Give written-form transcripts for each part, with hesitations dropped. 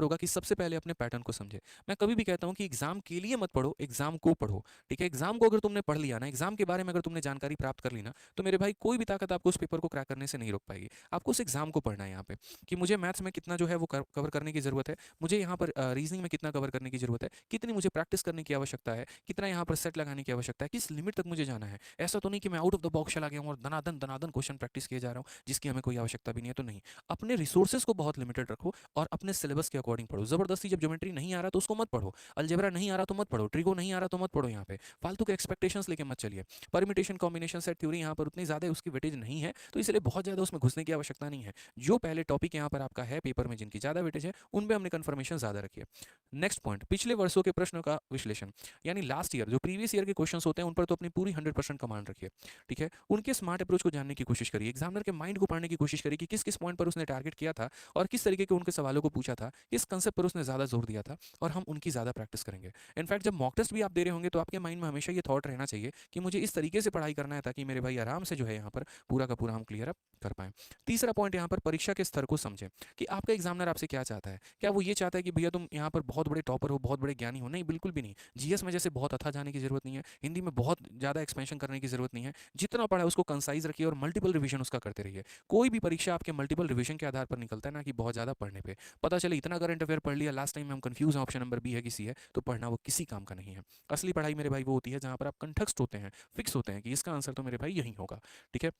होगा कि सबसे पहले अपने पैटर्न को समझे। मैं कभी भी कहता हूँ कि एग्जाम के लिए मत पढ़ो, एग्जाम को पढ़ो। ठीक है, एग्जाम को अगर तुमने पढ़ लिया ना, एग्जाम के बारे में अगर तुमने जानकारी प्राप्त कर ली ना, तो मेरे भाई कोई भी ताकत आपको उस पेपर को क्रैक करने से नहीं रोक पाएगी। आपको उस एग्जाम को पढ़ना है यहाँ पे, कि मुझे मैथ्स में कितना जो है वो कवर करने की जरूरत है, मुझे यहाँ पर रीजनिंग में कितना कवर करने की जरूरत है, कितनी मुझे प्रैक्टिस करने की आवश्यकता है, कितना यहाँ पर सेट लगाने की आवश्यकता है, किस लिमिट तक मुझे जाना है। ऐसा तो नहीं कि मैं आउट ऑफ द बॉक्स चला गया हूँ और धनाधन धनाधन क्वेश्चन प्रैक्टिस किए जा रहा हूँ जिसकी हमें कोई आवश्यकता भी नहीं है। तो नहीं, अपने रिसोर्सेज को बहुत लिमिटेड रखो और अपने सिलेबस के अकॉर्डिंग पढ़ो। जबरदस्ती जब ज्योमेट्री नहीं आ रहा तो उसको मत पढ़ो, अलजेब्रा नहीं आ रहा तो मत पढ़ो, ट्रिगो नहीं आ रहा तो मत पढ़ो। यहाँ पे फालतू के एक्सपेक्टेशंस लेके मत चलिए। परमिटेशन कॉम्बिनेशन सेट थ्योरी यहाँ पर उतनी ज़्यादा उसकी वेटेज नहीं है, तो इसलिए बहुत ज़्यादा उसमें घुसने की आवश्यकता नहीं है। जो पहले टॉपिक यहाँ पर आपका है पेपर में जिनकी ज़्यादा वेटेज है, उन पर हमने कन्फर्मेशन ज़्यादा रखी है। नेक्स्ट पॉइंट, पिछले वर्षों के प्रश्नों का विश्लेषण, यानी लास्ट ईयर जो प्रीवियस ईयर के क्वेश्चन होते हैं उन पर तो अपनी पूरी 100% कमांड रखिए। ठीक है, उनके स्मार्ट अप्रोच को जानने की कोशिश करिए, एग्जामिनर के माइंड को पढ़ने की कोशिश करिए कि किस किस पॉइंट पर उसने टारगेट किया था और किस तरीके के उनके सवालों को पूछा था, किस कंसेप्ट पर उसने ज़्यादा जोर दिया था, और हम उनकी ज़्यादा प्रैक्टिस करेंगे। इनफैक्ट जब मॉक टेस्ट भी आप दे रहे होंगे तो आपके माइंड में हमेशा ये थॉट रहना चाहिए कि मुझे इस तरीके से पढ़ाई करना है ताकि मेरे भाई आराम से जो है यहाँ पर पूरा का पूरा हम क्लियर अप कर पाएं। तीसरा पॉइंट यहाँ पर परीक्षा के स्तर को समझें कि आपका एग्जामिनर आपसे क्या चाहता है। क्या वो ये चाहता है कि भैया तुम यहाँ पर बहुत बड़े टॉपर हो, बहुत बड़े ज्ञानी हो? नहीं, बिल्कुल भी नहीं। जीएस में जैसे बहुत अथा जाने की जरूरत नहीं है, हिंदी में बहुत ज़्यादा एक्सपेंशन करने की जरूरत नहीं है। जितना पढ़ा है उसको कंसाइज रखिए और मल्टीपल रिवीजन उसका करते रहिए। कोई भी परीक्षा आपके मल्टीपल रिवीजन के आधार पर निकलता है ना, कि बहुत ज़्यादा पढ़ने पे। पता चले इतना करंट अफेयर पढ़ लिया लास्ट टाइम में हम कंफ्यूज हैं ऑप्शन नंबर बी है कि सी है, तो पढ़ना वो किसी काम का नहीं है। असली पढ़ाई मेरे भाई वो होती है जहाँ पर आप कंठस्थ होते हैं, फिक्स होते हैं कि इसका आंसर तो मेरे भाई यही होगा। ठीक है,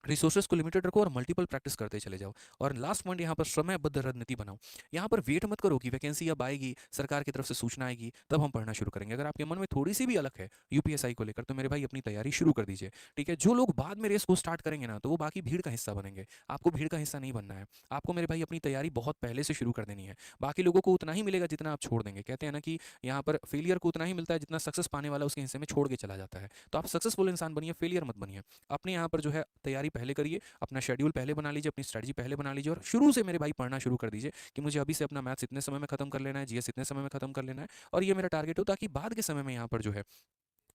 रिसोर्सेज को लिमिटेड रखो और मल्टीपल प्रैक्टिस करते चले जाओ। और लास्ट पॉइंट यहाँ पर समयबद्ध रणनीति बनाओ। यहाँ पर वेट मत करो कि वैकेंसी अब आएगी, सरकार की तरफ से सूचना आएगी तब हम पढ़ना शुरू करेंगे। अगर आपके मन में थोड़ी सी भी अलग है यूपीएसआई को लेकर, तो मेरे भाई अपनी तैयारी शुरू कर दीजिए। ठीक है, जो लोग बाद में रेस को स्टार्ट करेंगे ना, तो वो बाकी भीड़ का हिस्सा बनेंगे। आपको भीड़ का हिस्सा नहीं बनना है। आपको मेरे भाई अपनी तैयारी बहुत पहले से शुरू कर देनी है। बाकी लोगों को उतना ही मिलेगा जितना आप छोड़ देंगे। कहते हैं ना कि यहाँ पर फेलियर को उतना ही मिलता है जितना सक्सेस पाने वाला उसके हिस्से में छोड़ के चला जाता है। तो आप सक्सेसफुल इंसान बनिए, फेलियर मत बनिए। अपने यहाँ पर जो है तैयारी पहले करिए, अपना शेड्यूल पहले बना लीजिए, अपनी स्ट्रेटजी पहले बना लीजिए और शुरू से मेरे भाई पढ़ना शुरू कर दीजिए कि मुझे अभी से अपना मैथ्स इतने समय में खत्म कर लेना है, जीएस इतने समय में खत्म कर लेना है, और ये मेरा टारगेट हो, ताकि बाद के समय में यहाँ पर जो है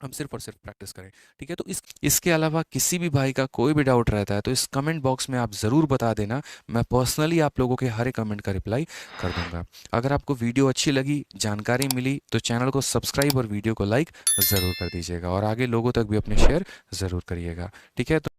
हम सिर्फ और सिर्फ प्रैक्टिस करें। ठीक है, तो इसके अलावा किसी भी भाई का कोई भी डाउट रहता है तो इस कमेंट बॉक्स में आप ज़रूर बता देना। मैं पर्सनली आप लोगों के हर एक कमेंट का रिप्लाई कर दूंगा। अगर आपको वीडियो अच्छी लगी, जानकारी मिली, तो चैनल को सब्सक्राइब और वीडियो को लाइक ज़रूर कर दीजिएगा और आगे लोगों तक भी अपने शेयर ज़रूर करिएगा। ठीक है, तो